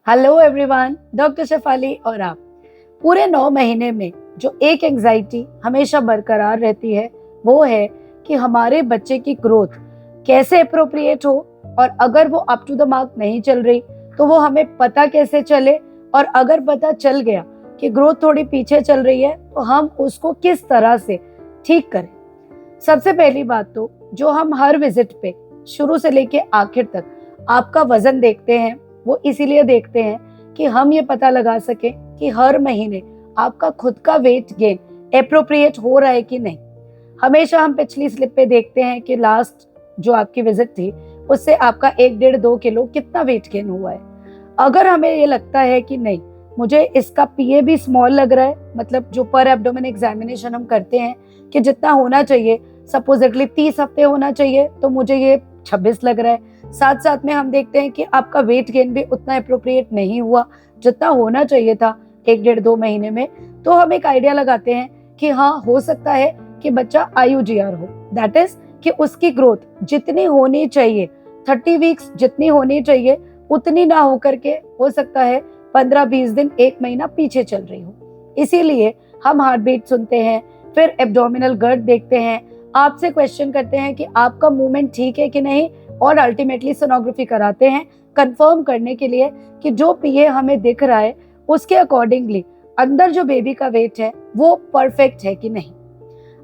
Hello everyone, doctor Shefali और आप। पूरे 9 महीने में जो एक एंजाइटी हमेशा बरकरार रहती है वो है कि हमारे बच्चे की ग्रोथ कैसे अप्रोप्रिएट हो, और अगर वो अप टू द मार्क नहीं चल रही तो वो हमें पता कैसे चले, और अगर पता चल गया कि ग्रोथ थोड़ी पीछे चल रही है तो हम उसको किस तरह से ठीक करें। सबसे पहली बात तो जो हम हर विजिट पे शुरू से लेके आखिर तक आपका वजन देखते हैं, वो इसीलिए देखते हैं कि हम ये पता लगा सकें कि हर महीने आपका खुद का वेट गेन एप्रोप्रिएट हो रहा है कि नहीं। हमेशा हम पिछली स्लिप पे देखते हैं कि लास्ट जो आपकी विजिट थी उससे आपका 1-1.5-2 किलो कितना वेट गेन हुआ है। अगर हमें ये लगता है कि नहीं, मुझे इसका पीए भी स्मॉल लग रहा है, मतलब जो पर एब्डोमेन एग्जामिनेशन हम करते हैं कि जितना होना चाहिए, सपोजिटली 30 हफ्ते होना चाहिए, तो मुझे ये 26 लग रहा है। साथ साथ में हम देखते हैं कि आपका वेट गेन भी उतना अप्रोप्रिएट नहीं हुआ जितना होना चाहिए था 1-1.5-2 महीने में, तो हम एक आइडिया लगाते हैं कि हाँ, हो सकता है कि बच्चा IUGR हो, दैट इज कि उसकी ग्रोथ जितनी होनी चाहिए 30 वीक्स जितनी होनी चाहिए उतनी ना होकर के हो सकता है 15-20 दिन 1 महीना पीछे चल रही हो। इसीलिए हम हार्ट बीट सुनते हैं, फिर एब्डोमिनल गर्ड देखते हैं, आपसे क्वेश्चन करते हैं कि आपका मूवमेंट ठीक है कि नहीं, और अल्टीमेटली सोनोग्राफी कराते हैं कंफर्म करने के लिए कि जो पीए हमें दिख रहा है उसके अकॉर्डिंगली अंदर जो बेबी का वेट है वो परफेक्ट है कि नहीं।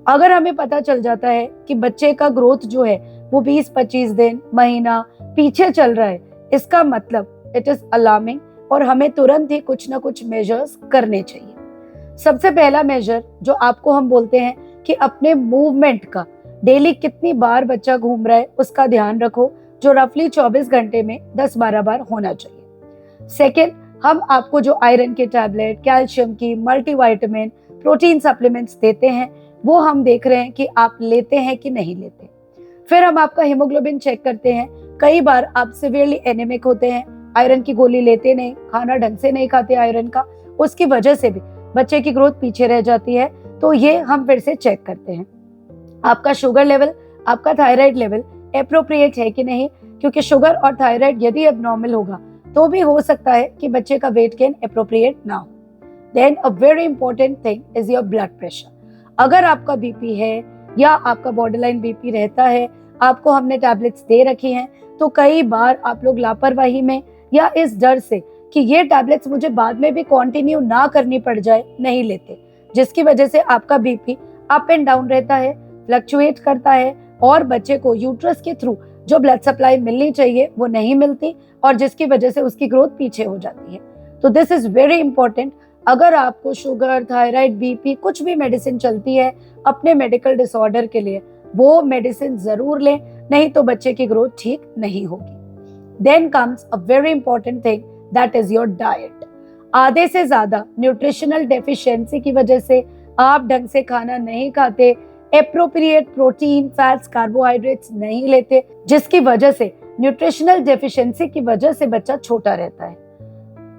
अगर हमें पता चल जाता है कि बच्चे का ग्रोथ जो है वो 20-25 दिन महीना पीछे चल रहा है, इसका मतलब इट इज अलार्मिंग और हमें तुरंत ही कुछ ना कुछ मेजर्स करने चाहिए। सबसे पहला मेजर जो आपको हम बोलते हैं कि अपने मूवमेंट का डेली कितनी बार बच्चा घूम रहा है उसका ध्यान रखो, जो रफली 24 घंटे में 10-12 बार होना चाहिए। सेकेंड, हम आपको जो आयरन के टैबलेट, कैल्शियम की, मल्टीविटामिन, प्रोटीन सप्लीमेंट्स देते हैं वो हम देख रहे हैं कि आप लेते हैं कि नहीं लेते। फिर हम आपका हीमोग्लोबिन चेक करते हैं। कई बार आप सिवियरली एनीमिक होते हैं, आयरन की गोली लेते नहीं, खाना ढंग से नहीं खाते आयरन का, उसकी वजह से भी बच्चे की ग्रोथ पीछे रह जाती है, तो ये हम फिर से चेक करते हैं। आपका शुगर लेवल, आपका थायराइड लेवल एप्रोप्रिएट है कि नहीं, क्योंकि शुगर और थायराइड यदि एबनॉर्मल होगा तो भी हो सकता है कि बच्चे का वेट गेन एप्रोप्रिएट ना हो। Then a very important thing is your blood pressure. अगर आपका बीपी है या आपका बॉर्डरलाइन बीपी रहता है, आपको हमने टैबलेट्स दे रखी हैं, तो कई बार आप लोग लापरवाही में या इस डर से कि ये टैबलेट्स मुझे बाद में भी कंटिन्यू ना करनी पड़ जाए नहीं लेते, जिसकी वजह से आपका बीपी अप एंड डाउन रहता है, फ्लक्चुएट करता है, और बच्चे को यूट्रस के थ्रू जो ब्लड सप्लाई मिलनी चाहिए वो नहीं मिलती, और जिसकी वजह से उसकी ग्रोथ पीछे हो जाती है। तो दिस इज वेरी इंपॉर्टेंट। अगर आपको शुगर, थायराइड, बीपी कुछ भी मेडिसिन चलती है अपने मेडिकल डिसऑर्डर के लिए, वो मेडिसिन जरूर लें, नहीं तो बच्चे की ग्रोथ ठीक नहीं होगी। Then comes a very important thing, that is your diet. आधे से ज्यादा न्यूट्रिशनल डेफिशिएंसी की वजह से आप ढंग से खाना नहीं खाते, एप्रोप्रिएट प्रोटीन, फैट्स, कार्बोहाइड्रेट्स नहीं लेते, जिसकी वजह से न्यूट्रिशनल डेफिशिएंसी की वजह से बच्चा छोटा रहता है।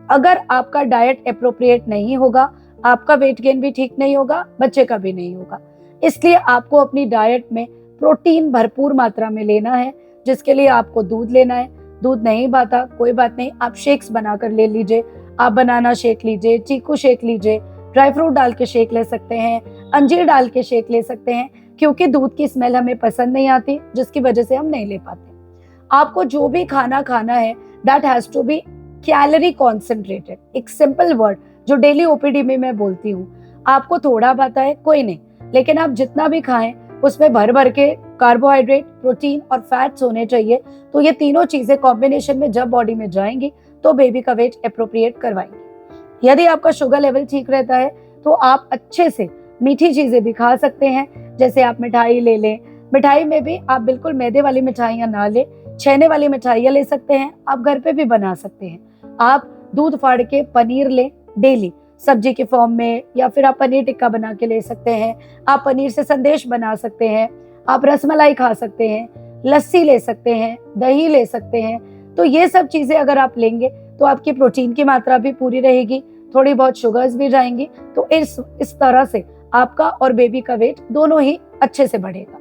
अगर आपका डाइट एप्रोप्रिएट नहीं होगा, आपका वेट गेन भी ठीक नहीं होगा, बच्चे का भी नहीं होगा। इसलिए आपको अपनी डाइट में प्रोटीन भरपूर मात्रा में लेना है, जिसके लिए आपको दूध लेना है। दूध नहीं भाता कोई बात नहीं, आप शेक्स बनाकर ले लीजिए, आप बनाना शेक लीजिए, चीकू शेक लीजिए, ड्राई फ्रूट डाल के शेक ले सकते हैं, अंजीर डाल के शेक ले सकते हैं, क्योंकि दूध की स्मेल हमें पसंद नहीं आती, जिसकी वजह से हम नहीं ले पाते। आपको जो भी खाना खाना है that has to be calorie concentrated. एक सिंपल वर्ड जो डेली ओपीडी में मैं बोलती हूँ, आपको थोड़ा भाता है कोई नहीं, लेकिन आप जितना भी खाएं उसमें भर भर के कार्बोहाइड्रेट, प्रोटीन और फैट्स होने चाहिए। तो ये तीनों चीजें कॉम्बिनेशन में जब बॉडी में जाएंगी तो बेबी का वेट एप्रोप्रिएट करवाएंगी। यदि आपका शुगर लेवल ठीक रहता है तो आप अच्छे से मीठी चीजें भी खा सकते हैं, जैसे आप मिठाई ले लें। मिठाई में भी आप बिल्कुल मैदे वाली मिठाइयाँ ना लें, छेने वाली मिठाइयाँ ले सकते हैं, आप घर पे भी बना सकते हैं। आप दूध फाड़ के पनीर लें डेली सब्जी के फॉर्म में, या फिर आप पनीर टिक्का बना के ले सकते हैं, आप पनीर से संदेश बना सकते हैं, आप रसमलाई खा सकते हैं, लस्सी ले सकते हैं, दही ले सकते हैं। तो ये सब चीजें अगर आप लेंगे तो आपकी प्रोटीन की मात्रा भी पूरी रहेगी, थोड़ी बहुत शुगर्स भी जाएंगी, तो इस तरह से आपका और बेबी का वेट दोनों ही अच्छे से बढ़ेगा।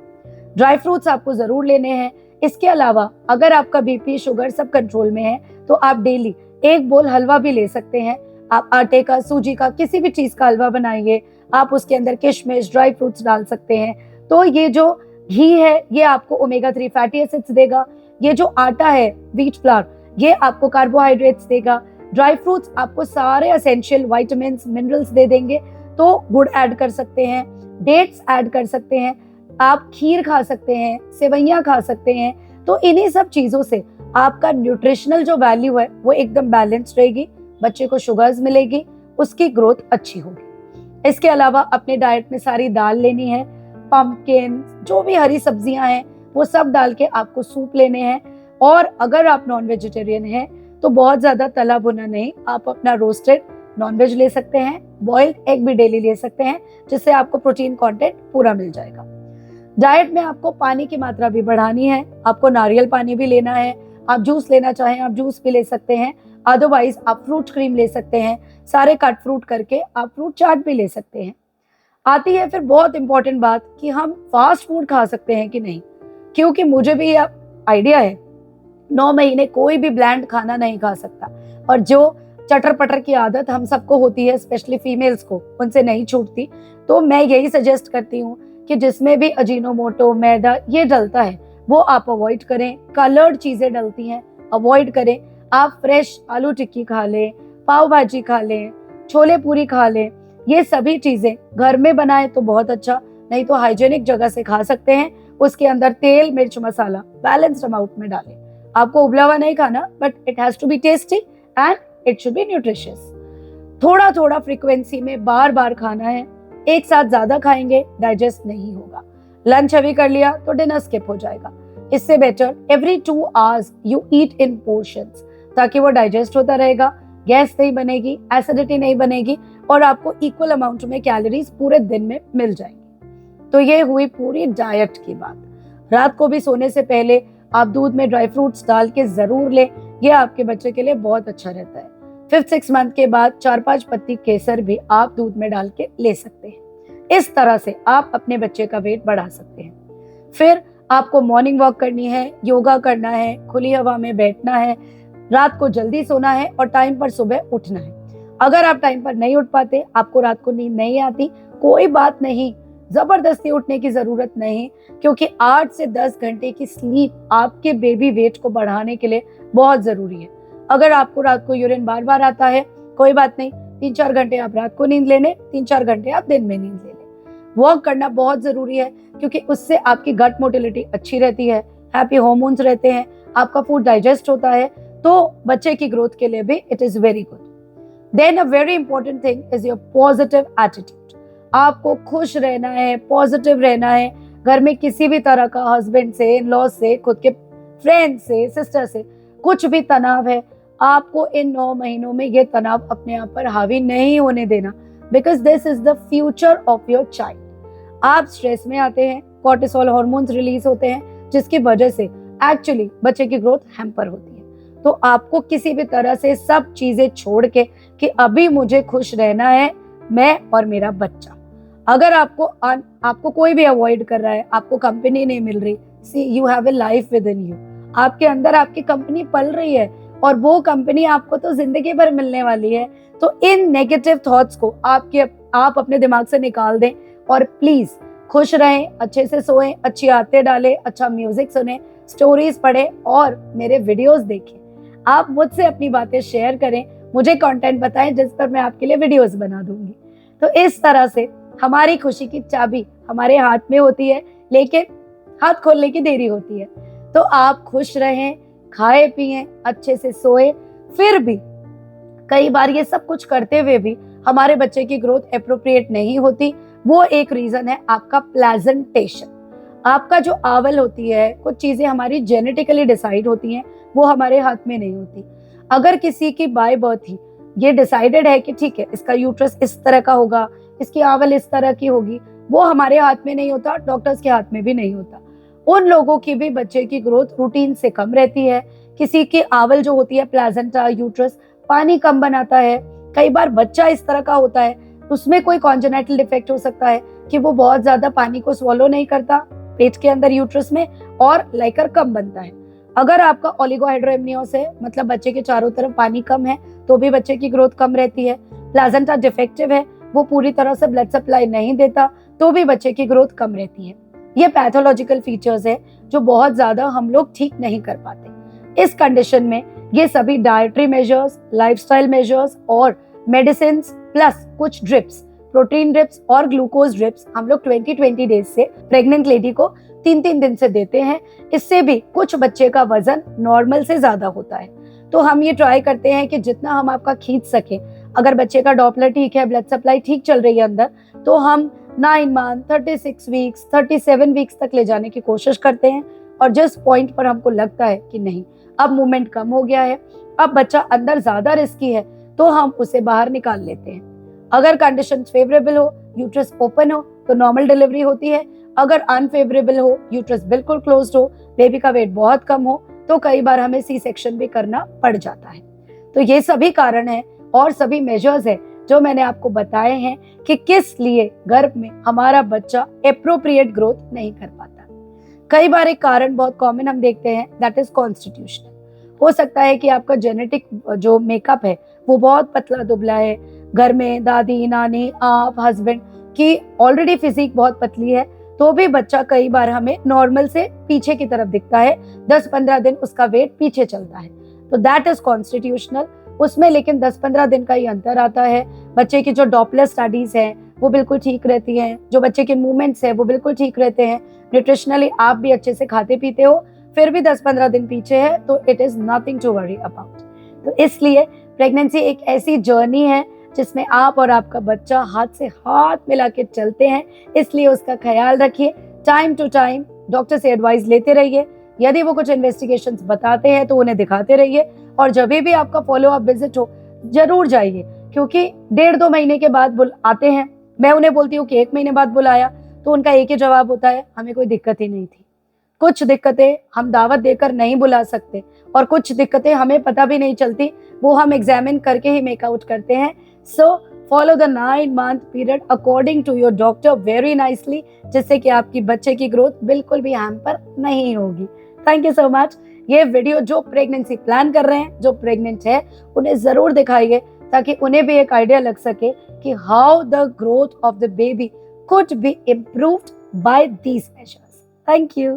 ड्राई फ्रूट्स आपको जरूर लेने हैं। इसके अलावा अगर आपका बीपी, शुगर सब कंट्रोल में है तो आप डेली एक बोल हलवा भी ले सकते हैं। आप आटे का, सूजी का, किसी भी चीज का हलवा बनाइए, आप उसके अंदर किशमिश, ड्राई फ्रूट्स डाल सकते हैं। तो ये जो घी है ये आपको ओमेगा 3 फैटी एसिड्स देगा। ये जो आटा है व्हीट फ्लावर, ये आपको कार्बोहाइड्रेट्स देगा। ड्राई फ्रूट्स आपको सारे एसेंशियल विटामिन मिनरल्स दे देंगे। तो गुड़ ऐड कर सकते हैं, डेट्स ऐड कर सकते हैं, आप खीर खा सकते हैं, सेवइयां खा सकते हैं। तो इन्हीं सब चीजों से आपका न्यूट्रिशनल जो वैल्यू है वो एकदम बैलेंस रहेगी, बच्चे को शुगर्स मिलेगी, उसकी ग्रोथ अच्छी होगी। इसके अलावा अपने डाइट में सारी दाल लेनी है, पंपकिन, जो भी हरी सब्जियां हैं वो सब डाल के आपको सूप लेने हैं। और अगर आप नॉन वेजिटेरियन हैं तो बहुत ज्यादा तला भुना नहीं, आप अपना रोस्टेड नॉनवेज ले सकते हैं, बॉइल्ड एग भी डेली ले सकते हैं, जिससे आपको प्रोटीन कंटेंट पूरा मिल जाएगा। डाइट में आपको पानी की मात्रा भी बढ़ानी है, आपको नारियल पानी भी लेना है। आप जूस लेना चाहें आप जूस भी ले सकते हैं, अदरवाइज आप फ्रूट क्रीम ले सकते हैं। सारे कट फ्रूट करके आप फ्रूट चाट भी ले सकते हैं। आती है फिर बहुत इंपॉर्टेंट बात कि हम फास्ट फूड खा सकते हैं कि नहीं, क्योंकि मुझे भी आइडिया है 9 महीने कोई भी ब्लैंड खाना नहीं खा सकता, और जो चटर पटर की आदत हम सबको होती है, स्पेशली फीमेल्स को, उनसे नहीं छूटती। तो मैं यही सजेस्ट करती हूँ कि जिसमें भी अजीनोमोटो, मैदा ये डलता है वो आप अवॉइड करें। कलर्ड चीजें डलती हैं अवॉइड करें। आप फ्रेश आलू टिक्की खा लें, पाव भाजी खा लें, छोले पूरी खा लें। ये सभी चीजें घर में बनाएं तो बहुत अच्छा, नहीं तो हाइजेनिक जगह से खा सकते हैं। उसके अंदर तेल, मिर्च, मसाला बैलेंस्ड अमाउंट में डालें। आपको उबला हुआ नहीं खाना, but it has to be tasty and it should be nutritious. थोड़ा थोड़ा फ्रीक्वेंसी में बार बार खाना है, एक साथ ज्यादा खाएंगे डाइजेस्ट नहीं होगा। लंच अभी कर लिया तो डिनर स्किप हो जाएगा। इससे better every 2 hours you eat in portions, ताकि वो डाइजेस्ट होता रहेगा, गैस नहीं बनेगी, एसिडिटी नहीं बनेगी, और आपको इक्वल अमाउंट में कैलोरीज पूरे दिन में मिल जाएंगी। तो ये हुई पूरी डाइट की बात। रात को भी सोने से पहले आप दूध में ड्राई फ्रूट्स डाल के जरूर लें, ये आपके बच्चे के लिए बहुत अच्छा रहता है। 5-6 मंथ के बाद 4-5 पत्ती केसर भी आप दूध में डाल के ले सकते हैं। इस तरह से आप अपने बच्चे का वेट बढ़ा सकते हैं। फिर आपको मॉर्निंग वॉक करनी है, योगा करना है, खुली हवा में बैठना है, रात को जल्दी सोना है और टाइम पर सुबह उठना है। अगर आप टाइम पर नहीं उठ पाते, आपको रात को नींद नहीं आती, कोई बात नहीं, जबरदस्ती उठने की जरूरत नहीं, क्योंकि 8 से 10 घंटे की स्लीप आपके बेबी वेट को बढ़ाने के लिए बहुत जरूरी है। अगर आपको रात को यूरिन बार बार आता है, कोई बात नहीं, 3-4 घंटे आप रात को नींद ले लें, 3-4 घंटे आप दिन में नींद ले लें। वॉक करना बहुत जरूरी है, क्योंकि उससे आपकी गट मोटिलिटी अच्छी रहती है, हैप्पी हार्मोन्स रहते हैं, आपका फूड डाइजेस्ट होता है, तो बच्चे की ग्रोथ के लिए भी it is very good. Then a very important thing is your positive attitude. आपको खुश रहना है, पॉजिटिव रहना है। घर में किसी भी तरह का हस्बैंड से, इन लॉज से, खुद के फ्रेंड से, सिस्टर से कुछ भी तनाव है, आपको इन 9 महीनों में ये तनाव अपने आप पर हावी नहीं होने देना, because this is the future of your child. आप स्ट्रेस में आते हैं, कॉर्टिसोल हार्मोन्स रिलीज होते हैं, जिसकी वजह से एक्चुअली बच्चे की ग्रोथ हैम्पर होती है। तो आपको किसी भी तरह से सब चीजें छोड़ के कि अभी मुझे खुश रहना है, मैं और मेरा बच्चा। अगर आपको कोई भी अवॉइड कर रहा है, आपको कंपनी नहीं मिल रही, see you have a life within you. आपके अंदर आपकी कंपनी पल रही है, और वो कंपनी आपको तो जिंदगी भर मिलने वाली है। तो इन नेगेटिव थॉट्स को आप अपने दिमाग से निकाल दें, और प्लीज खुश रहें, अच्छे से सोएं, अच्छी आदतें डालें, अच्छा म्यूजिक सुने, स्टोरीज पढ़ें और मेरे वीडियोस देखें। आप मुझसे अपनी बातें शेयर करें, मुझे कंटेंट बताएं जिस पर मैं आपके लिए वीडियोस बना दूंगी। तो इस तरह से हमारी खुशी की चाबी हमारे हाथ में होती है, लेकिन हाथ खोलने की देरी होती है। तो आप खुश रहें, खाए पिए, अच्छे से सोए। फिर भी कई बार ये सब कुछ करते हुए भी हमारे बच्चे की ग्रोथ एप्रोप्रिएट नहीं होती। वो एक रीजन है आपका प्लेजेंटेशन। आपका जो आवल होती है, कुछ चीजें हमारी जेनेटिकली डिसाइड होती हैं, वो हमारे हाथ में नहीं होती। अगर किसी की बाय बर्थ ही ये डिसाइडेड है कि ठीक है, इसका यूट्रस इस तरह का होगा, इसकी आवल इस तरह की होगी, वो हमारे हाथ में नहीं होता, डॉक्टर्स के हाथ में भी नहीं होता। उन लोगों की भी बच्चे की ग्रोथ रूटीन से कम रहती है। किसी की आवल जो होती है, प्लेजेंटा, यूट्रस, पानी कम बनाता है। कई बार बच्चा इस तरह का होता है, उसमें कोई कॉन्जेनिटल डिफेक्ट हो सकता है कि वो बहुत ज्यादा पानी को स्वॉलो नहीं करता पेट के अंदर यूट्रस में, और लाइकर कम बनता है। अगर आपका ओलिगोहाइड्रोएमनियोस है, मतलब बच्चे के चारों तरफ पानी कम है, तो भी बच्चे की ग्रोथ कम रहती है। प्लाजेंटा डिफेक्टिव है, वो पूरी तरह से ब्लड सप्लाई नहीं देता, तो भी बच्चे की ग्रोथ कम रहती है। ये पैथोलॉजिकल फीचर्स है जो बहुत ज्यादा हम लोग ठीक नहीं कर पाते। इस कंडीशन में ये सभी डाइटरी मेजर्स, लाइफस्टाइल मेजर्स और मेडिसिन प्लस कुछ ड्रिप्स, प्रोटीन ड्रिप्स और ग्लूकोज ड्रिप्स हम लोग 20-20 डेज से प्रेग्नेंट लेडी को 3-3 दिन से देते हैं। इससे भी कुछ बच्चे का वजन नॉर्मल से ज्यादा होता है। तो हम ये ट्राई करते हैं कि जितना हम आपका खींच सके, अगर बच्चे का डॉपलर ठीक है, ब्लड सप्लाई ठीक चल रही है अंदर, तो हम 9 मंथ, 36 वीक्स, 37 वीक्स तक ले जाने की कोशिश करते हैं। और जिस पॉइंट पर हमको लगता है कि नहीं, अब मूवमेंट कम हो गया है, अब बच्चा अंदर ज्यादा रिस्की है, तो हम उसे बाहर निकाल लेते हैं। अगर कंडीशन फेवरेबल हो, यूट्रस ओपन हो, तो नॉर्मल डिलीवरी होती है। अगर अनफेवरेबल हो, यूट्रस बिल्कुल क्लोज्ड हो, बेबी का वेट बहुत कम हो, तो कई बार हमें सी सेक्शन भी करना पड़ जाता है। तो ये सभी कारण है और सभी मेजर्स है जो मैंने आपको बताए हैं कि किस लिए गर्भ में हमारा बच्चा एप्रोप्रिएट ग्रोथ नहीं कर पाता। कई बार एक कारण बहुत कॉमन हम देखते हैं, दैट इज कॉन्स्टिट्यूशनल। हो सकता है कि आपका जेनेटिक जो मेकअप है वो बहुत पतला दुबला है, घर में दादी, नानी, आप, हस्बैंड की ऑलरेडी फिजिक बहुत पतली है, तो भी बच्चा कई बार हमें नॉर्मल से पीछे की तरफ दिखता है, 10-15 दिन उसका वेट पीछे चलता है, तो दैट इज कॉन्स्टिट्यूशनल। उसमें लेकिन 10-15 दिन का ही अंतर आता है। बच्चे की जो डॉपलर स्टडीज है वो बिल्कुल ठीक रहती हैं, जो बच्चे के मूवमेंट्स है वो बिल्कुल ठीक रहते हैं, न्यूट्रिशनली आप भी अच्छे से खाते पीते हो, फिर भी 10-15 दिन पीछे है, तो it is nothing to worry about. तो इसलिए प्रेगनेंसी एक ऐसी जर्नी है जिसमें आप और आपका बच्चा हाथ से हाथ मिला के चलते हैं, इसलिए उसका ख्याल रखिए। टाइम टू टाइम डॉक्टर से एडवाइस लेते रहिए। यदि वो कुछ इन्वेस्टिगेशंस बताते हैं तो उन्हें दिखाते रहिए, और जब भी आपका फॉलो अप विजिट हो जरूर जाइए, क्योंकि 1.5-2 महीने के बाद आते हैं। मैं उन्हें बोलती हूँ कि 1 महीने बाद बुलाया, तो उनका एक ही जवाब होता है, हमें कोई दिक्कत ही नहीं थी। कुछ दिक्कतें हम दावत देकर नहीं बुला सकते, और कुछ दिक्कतें हमें पता भी नहीं चलती, वो हम एग्जामिन करके ही मेक आउट करते हैं। So follow the 9 month period according to your doctor very nicely, जिससे कि आपकी बच्चे की ग्रोथ बिल्कुल भी हैम्पर नहीं होगी। Thank you so much. ये वीडियो जो प्रेगनेंसी प्लान कर रहे हैं, जो प्रेग्नेंट है, उन्हें जरूर दिखाइए, ताकि उन्हें भी एक आइडिया लग सके कि how the growth of the baby could be improved by these measures. Thank you.